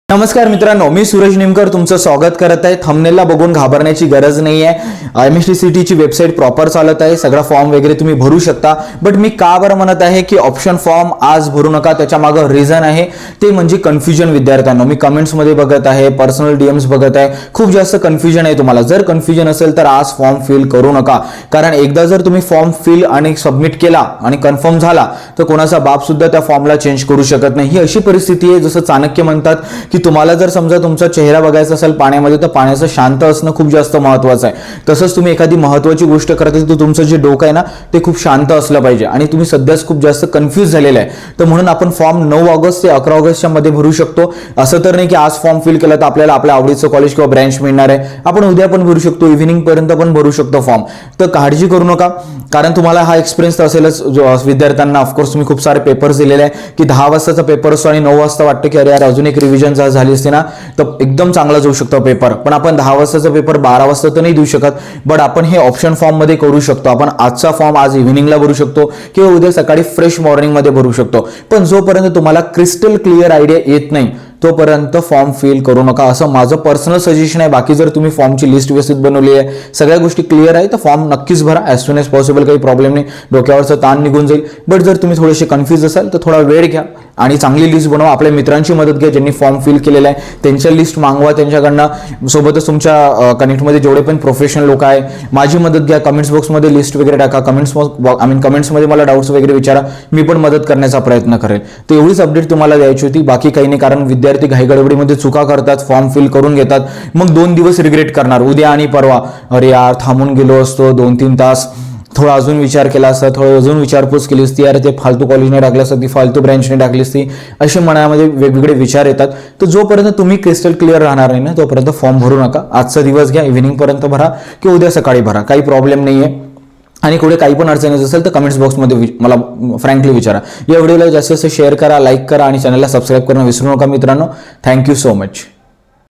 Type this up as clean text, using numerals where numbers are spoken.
नमस्कार मित्रांनो, मी सूरज निमकर तुमचं स्वागत करत आहे। थंबनेलला बघून घाबरण्याची गरज नाही आहे। एमएसटीसीटी ची वेबसाईट प्रॉपर चालत आहे, सगळा फॉर्म वगैरे तुम्ही भरू शकता। बट मी का बरं म्हणत आहे की ऑप्शन फॉर्म आज भरू नका, त्याच्या मागे रिझन आहे ते म्हणजे कन्फ्युजन विद्यार्थ्यांना। मी कमेंट्स मध्ये बघत आहे, पर्सनल डीएम्स बघत आहे, खूप जास्त कन्फ्युजन आहे तुम्हाला। जर कन्फ्युजन असेल तर आज फॉर्म फिल करू नका, कारण एकदा जर तुम्ही फॉर्म फिल आणि सबमिट केला आणि कन्फर्म झाला तर कोणाचा बाप सुद्धा त्या फॉर्मला चेंज करू शकत नाही। ही अशी परिस्थिती आहे, जसं चाणक्य म्हणतात की तुम्हाला जर समजा तुमचा चेहरा बघायचा असेल पाण्यामध्ये तर पाण्याचं शांत असणं खूप जास्त महत्त्वाचं आहे। तसंच तुम्ही एखादी महत्त्वाची गोष्ट करत असाल तर तुमचं जे डोकं आहे ना ते खूप शांत असलं पाहिजे, आणि तुम्ही सध्याच खूप जास्त कन्फ्यूज झालेला आहे। तर म्हणून आपण फॉर्म 9 ऑगस्ट ते 11 ऑगस्टच्या मध्ये भरू शकतो। असं तर नाही की आज फॉर्म फिल केला तर आपल्याला आपल्या आवडीचं कॉलेज किंवा ब्रँच मिळणार आहे। आपण उद्या पण भरू शकतो, इव्हिनिंग पर्यंत पण भरू शकतो फॉर्म। तर काळजी करू नका, कारण तुम्हाला हा एक्सपिरियन्स असेलच विद्यार्थ्यांना। ऑफकोर्स तुम्ही खूप सारे पेपर्स दिलेले आहे की 10 वाजताचा पेपर असतो आणि 9 वाजता वाटतं की अरे यार अजून एक रिव्हिजन झाली असते ना तर एकदम चांगला जाऊ शकतो पेपर। पण आपण 10 वाजताचा पेपर 12 वाजता तर नाही देऊ शकत, बट आपण हे ऑप्शन फॉर्म मध्ये करू शकतो। आपण आजचा फॉर्म आज इव्हिनिंगला भरू शकतो किंवा उद्या सकाळी फ्रेश मॉर्निंग मध्ये भरू शकतो। पण जोपर्यंत तुम्हाला क्रिस्टल क्लिअर आयडिया येत नाही तोपर्यंत फॉर्म फिल करू नका, असं माझं पर्सनल सजेशन आहे। बाकी जर तुम्ही फॉर्मची लिस्ट व्यवस्थित बनवली आहे, सगळ्या गोष्टी क्लिअर आहे, तर फॉर्म नक्कीच भरा ॲज सून एज पॉसिबल। काही प्रॉब्लेम नाही, डोक्यावरचा ताण निघून जाईल। बट जर तुम्ही थोडेसे कन्फ्यूज असाल तर थोडा वेळ घ्या आणि चांगली लिस्ट बनवा। आपल्या मित्रांची मदत घ्या ज्यांनी फॉर्म फिल केलेला आहे, त्यांच्या लिस्ट मागवा त्यांच्याकडनं। सोबतच तुमच्या कनेक्टमध्ये जेवढे पण प्रोफेशनल लोक आहे माझी मदत घ्या। कमेंट्स बॉक्समध्ये लिस्ट वगैरे टाका, कमेंट्समध्ये मला डाऊट्स वगैरे विचारा, मी पण मदत करण्याचा प्रयत्न करेल। तर एवढीच अपडेट तुम्हाला द्यायची होती, बाकी काही नाही। कारण विद्यार्थी घाईगडबडीमध्ये चुका करतात, फॉर्म फिल करून घेतात, मग 2 दिवस रिग्रेट करणार, उद्या आणि परवा। अरे यार थांबून गेलो असतो 2-3 तास, थोडा अजून विचार केला असता, थोडं अजून विचारपूस केली असती, यार ते फालतू कॉलेजने टाकलं असतं, ती फालतू ब्रँचने टाकली असती, असे मनामध्ये वेगवेगळे विचार येतात। तर जोपर्यंत तुम्ही क्रिस्टल क्लिअर राहणार नाही ना तोपर्यंत फॉर्म भरू नका। आजचा दिवस घ्या, इव्हिनिंग पर्यंत भरा किंवा उद्या सकाळी भरा, काही प्रॉब्लेम नाहीये। आणि कुठे काही पण अडचणी असेल तर कमेंट्स बॉक्समध्ये मला फ्रँकली विचारा। या व्हिडिओला जास्तीत जास्त शेअर करा, लाईक करा आणि चॅनलला सबस्क्राईब करणं विसरू नका मित्रांनो। Thank you so much.